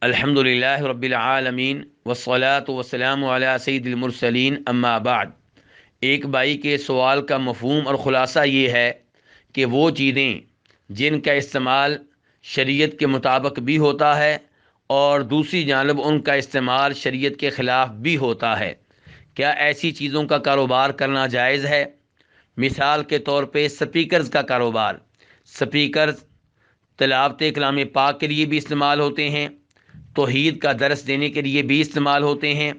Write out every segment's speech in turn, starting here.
الحمدللہ رب العالمین والصلاة والسلام علی سید المرسلین اما بعد۔ ایک بھائی کے سوال کا مفہوم اور خلاصہ یہ ہے کہ وہ چیزیں جن کا استعمال شریعت کے مطابق بھی ہوتا ہے اور دوسری جانب ان کا استعمال شریعت کے خلاف بھی ہوتا ہے، کیا ایسی چیزوں کا کاروبار کرنا جائز ہے؟ مثال کے طور پہ سپیکرز کا کاروبار۔ سپیکرز تلاوت کلام پاک کے لیے بھی استعمال ہوتے ہیں، توحید کا درس دینے کے لیے بھی استعمال ہوتے ہیں،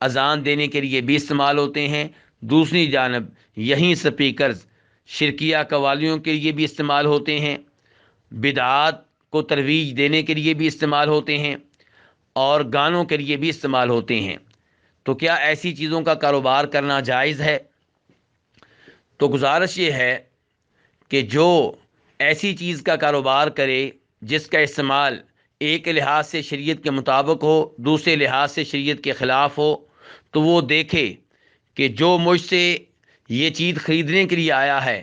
اذان دینے کے لیے بھی استعمال ہوتے ہیں۔ دوسری جانب یہی سپیکرز شرکیہ قوالیوں کے لیے بھی استعمال ہوتے ہیں، بدعات کو ترویج دینے کے لیے بھی استعمال ہوتے ہیں اور گانوں کے لیے بھی استعمال ہوتے ہیں۔ تو کیا ایسی چیزوں کا کاروبار کرنا جائز ہے؟ تو گزارش یہ ہے کہ جو ایسی چیز کا کاروبار کرے جس کا استعمال ایک لحاظ سے شریعت کے مطابق ہو، دوسرے لحاظ سے شریعت کے خلاف ہو، تو وہ دیکھے کہ جو مجھ سے یہ چیز خریدنے کے لیے آیا ہے،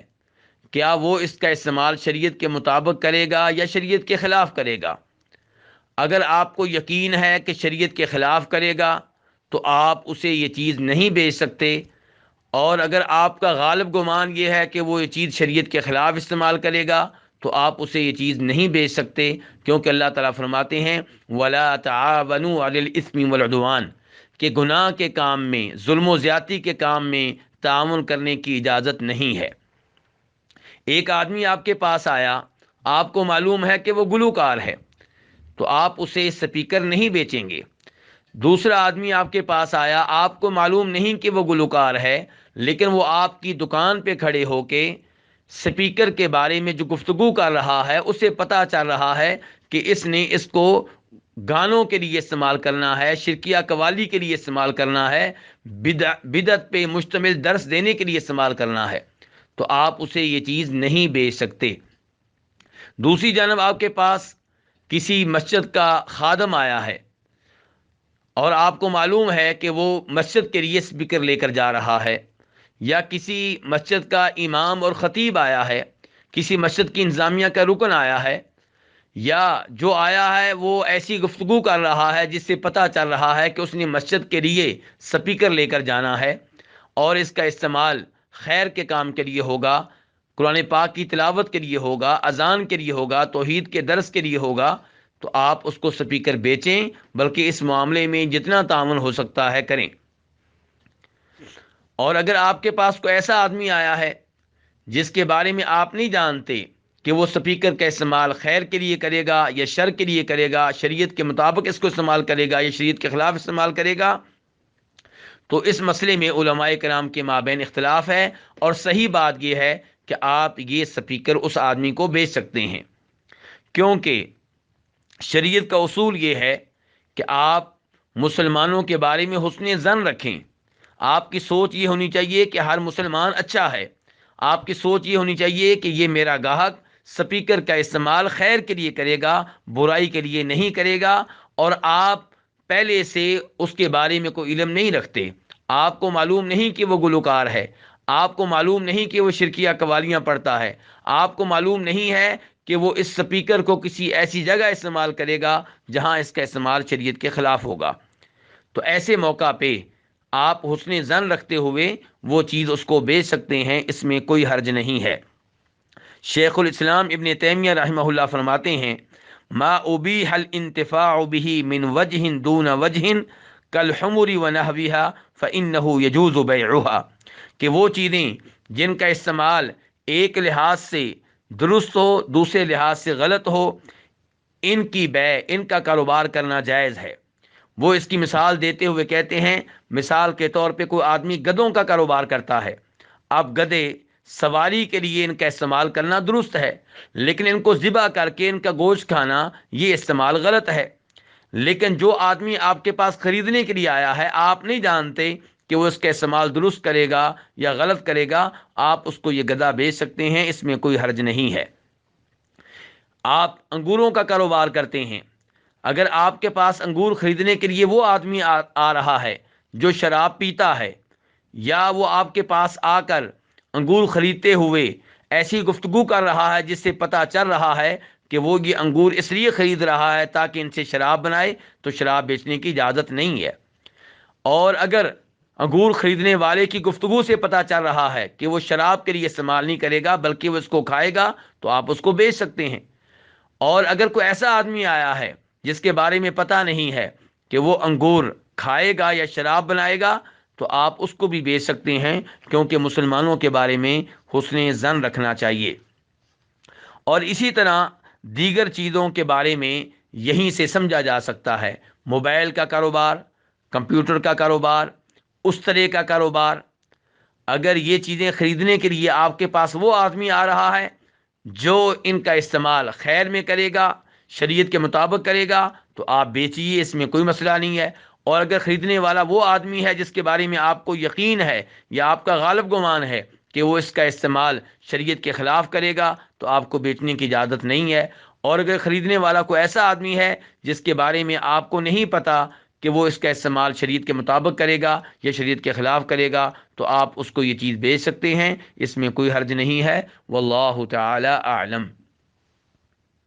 کیا وہ اس کا استعمال شریعت کے مطابق کرے گا یا شریعت کے خلاف کرے گا۔ اگر آپ کو یقین ہے کہ شریعت کے خلاف کرے گا تو آپ اسے یہ چیز نہیں بیچ سکتے، اور اگر آپ کا غالب گمان یہ ہے کہ وہ یہ چیز شریعت کے خلاف استعمال کرے گا تو آپ اسے یہ چیز نہیں بیچ سکتے، کیونکہ اللہ تعالیٰ فرماتے ہیں وَلَا تَعَاوَنُوا عَلَى الْإِثْمِ وَالْعُدْوَانِ، کہ گناہ کے کام میں، ظلم و زیادتی کے کام میں تعاون کرنے کی اجازت نہیں ہے۔ ایک آدمی آپ کے پاس آیا، آپ کو معلوم ہے کہ وہ گلوکار ہے، تو آپ اسے سپیکر نہیں بیچیں گے۔ دوسرا آدمی آپ کے پاس آیا، آپ کو معلوم نہیں کہ وہ گلوکار ہے، لیکن وہ آپ کی دکان پہ کھڑے ہو کے سپیکر کے بارے میں جو گفتگو کر رہا ہے اسے پتہ چل رہا ہے کہ اس نے اس کو گانوں کے لیے استعمال کرنا ہے، شرکیہ قوالی کے لیے استعمال کرنا ہے، بدعت پہ مشتمل درس دینے کے لیے استعمال کرنا ہے، تو آپ اسے یہ چیز نہیں بیچ سکتے۔ دوسری جانب آپ کے پاس کسی مسجد کا خادم آیا ہے اور آپ کو معلوم ہے کہ وہ مسجد کے لیے سپیکر لے کر جا رہا ہے، یا کسی مسجد کا امام اور خطیب آیا ہے، کسی مسجد کی انتظامیہ کا رکن آیا ہے، یا جو آیا ہے وہ ایسی گفتگو کر رہا ہے جس سے پتہ چل رہا ہے کہ اس نے مسجد کے لیے سپیکر لے کر جانا ہے اور اس کا استعمال خیر کے کام کے لیے ہوگا، قرآن پاک کی تلاوت کے لیے ہوگا، اذان کے لیے ہوگا، توحید کے درس کے لیے ہوگا، تو آپ اس کو سپیکر بیچیں، بلکہ اس معاملے میں جتنا تعاون ہو سکتا ہے کریں۔ اور اگر آپ کے پاس کوئی ایسا آدمی آیا ہے جس کے بارے میں آپ نہیں جانتے کہ وہ سپیکر کا استعمال خیر کے لیے کرے گا یا شر کے لیے کرے گا، شریعت کے مطابق اس کو استعمال کرے گا یا شریعت کے خلاف استعمال کرے گا، تو اس مسئلے میں علماء کرام کے مابین اختلاف ہے، اور صحیح بات یہ ہے کہ آپ یہ سپیکر اس آدمی کو بیچ سکتے ہیں، کیونکہ شریعت کا اصول یہ ہے کہ آپ مسلمانوں کے بارے میں حسن ظن رکھیں۔ آپ کی سوچ یہ ہونی چاہیے کہ ہر مسلمان اچھا ہے، آپ کی سوچ یہ ہونی چاہیے کہ یہ میرا گاہک سپیکر کا استعمال خیر کے لیے کرے گا، برائی کے لیے نہیں کرے گا، اور آپ پہلے سے اس کے بارے میں کوئی علم نہیں رکھتے، آپ کو معلوم نہیں کہ وہ گلوکار ہے، آپ کو معلوم نہیں کہ وہ شرکیہ قوالیاں پڑھتا ہے، آپ کو معلوم نہیں ہے کہ وہ اس سپیکر کو کسی ایسی جگہ استعمال کرے گا جہاں اس کا استعمال شریعت کے خلاف ہوگا، تو ایسے موقع پہ آپ حسن ظن رکھتے ہوئے وہ چیز اس کو بیچ سکتے ہیں، اس میں کوئی حرج نہیں ہے۔ شیخ الاسلام ابن تیمیہ رحمہ اللہ فرماتے ہیں ما ابیح الانتفاع به من وجہ دون وجہ کالحمر ونحوها فانہ یجوز بیعها، کہ وہ چیزیں جن کا استعمال ایک لحاظ سے درست ہو، دوسرے لحاظ سے غلط ہو، ان کی بیع، ان کا کاروبار کرنا جائز ہے۔ وہ اس کی مثال دیتے ہوئے کہتے ہیں، مثال کے طور پہ کوئی آدمی گدھوں کا کاروبار کرتا ہے، اب گدھے سواری کے لیے ان کا استعمال کرنا درست ہے، لیکن ان کو ذبح کر کے ان کا گوشت کھانا یہ استعمال غلط ہے۔ لیکن جو آدمی آپ کے پاس خریدنے کے لیے آیا ہے، آپ نہیں جانتے کہ وہ اس کا استعمال درست کرے گا یا غلط کرے گا، آپ اس کو یہ گدھا بیچ سکتے ہیں، اس میں کوئی حرج نہیں ہے۔ آپ انگوروں کا کاروبار کرتے ہیں، اگر آپ کے پاس انگور خریدنے کے لیے وہ آدمی آ رہا ہے جو شراب پیتا ہے، یا وہ آپ کے پاس آ کر انگور خریدتے ہوئے ایسی گفتگو کر رہا ہے جس سے پتہ چل رہا ہے کہ وہ یہ انگور اس لیے خرید رہا ہے تاکہ ان سے شراب بنائے، تو شراب بیچنے کی اجازت نہیں ہے۔ اور اگر انگور خریدنے والے کی گفتگو سے پتہ چل رہا ہے کہ وہ شراب کے لیے استعمال نہیں کرے گا بلکہ وہ اس کو کھائے گا، تو آپ اس کو بیچ سکتے ہیں۔ اور اگر کوئی ایسا آدمی آیا ہے جس کے بارے میں پتہ نہیں ہے کہ وہ انگور کھائے گا یا شراب بنائے گا، تو آپ اس کو بھی بیچ سکتے ہیں، کیونکہ مسلمانوں کے بارے میں حسن ظن رکھنا چاہیے۔ اور اسی طرح دیگر چیزوں کے بارے میں یہیں سے سمجھا جا سکتا ہے۔ موبائل کا کاروبار، کمپیوٹر کا کاروبار، اس طرح کا کاروبار، اگر یہ چیزیں خریدنے کے لیے آپ کے پاس وہ آدمی آ رہا ہے جو ان کا استعمال خیر میں کرے گا، شریعت کے مطابق کرے گا، تو آپ بیچیے، اس میں کوئی مسئلہ نہیں ہے۔ اور اگر خریدنے والا وہ آدمی ہے جس کے بارے میں آپ کو یقین ہے یا آپ کا غالب گمان ہے کہ وہ اس کا استعمال شریعت کے خلاف کرے گا، تو آپ کو بیچنے کی اجازت نہیں ہے۔ اور اگر خریدنے والا کوئی ایسا آدمی ہے جس کے بارے میں آپ کو نہیں پتہ کہ وہ اس کا استعمال شریعت کے مطابق کرے گا یا شریعت کے خلاف کرے گا، تو آپ اس کو یہ چیز بیچ سکتے ہیں، اس میں کوئی حرج نہیں ہے۔ واللہ تعالی اعلم۔